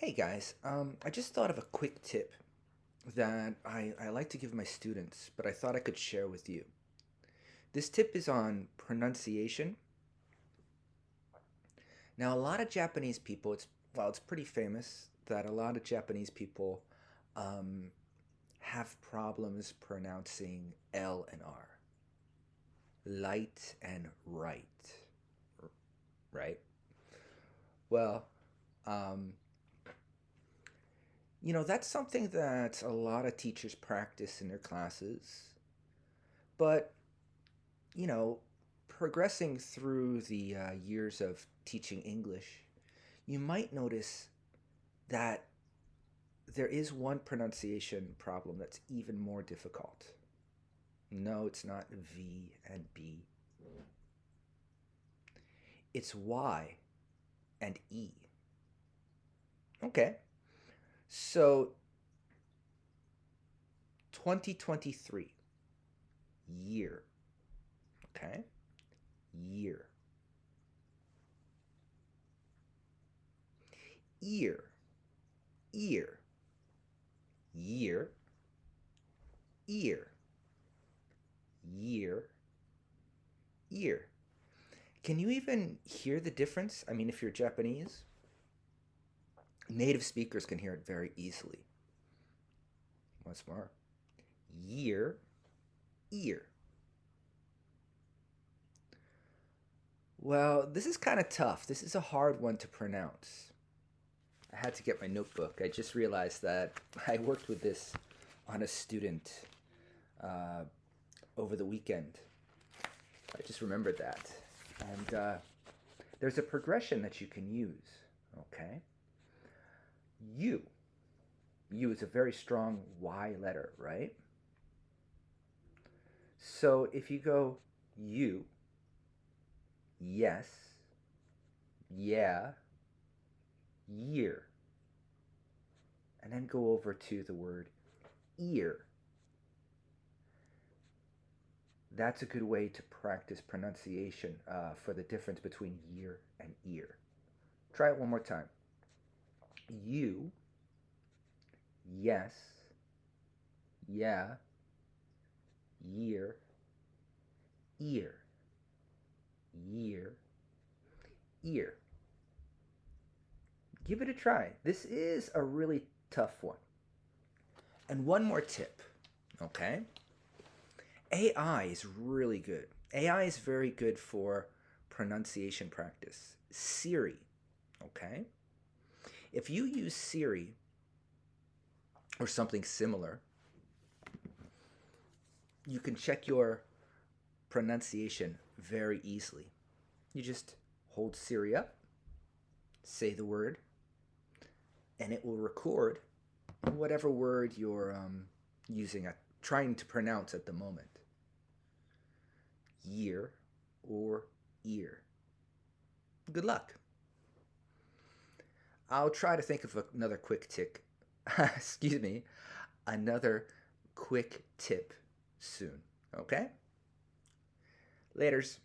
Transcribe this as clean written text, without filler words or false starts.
Hey guys, I just thought of a quick tip that I like to give my students, but I thought I could share with you. This tip is on pronunciation. Now, a lot of Japanese people, it's pretty famous that a lot of Japanese people um, have problems pronouncing L and R, light and right, right? Well, um, that's something that a lot of teachers practice in their classes. But, you know, progressing through the years of teaching English, you might notice that there is one pronunciation problem that's even more difficult. No, it's not V and B, it's Y and E. Okay, so 2023, year. Okay, year. Ear, ear, year, ear, year, ear. Can you even hear the difference? I mean, if you're Japanese, native speakers can hear it very easily. Once more, year, ear. Well, this is kind of tough. This is a hard one to pronounce. I had to get my notebook. I just realized that I worked with this on a student uh, over the weekend. I just remembered that. And there's a progression that you can use. Okay? U. U is a very strong Y letter, right? So if you go you, yes, yeah, year, and then go over to the word ear, that's a good way to practice pronunciation for the difference between year and ear. Try it one more time. You, yes, yeah, year, ear, year, ear. Give it a try. This is a really tough one. And one more tip, okay? AI is really good. AI is very good for pronunciation practice. Siri, okay? If you use Siri or something similar, you can check your pronunciation very easily. You just hold Siri up, say the word, and it will record whatever word you're trying to pronounce at the moment. Year or ear. Good luck. I'll try to think of another quick tick. Excuse me, another quick tip soon. Okay? Laters.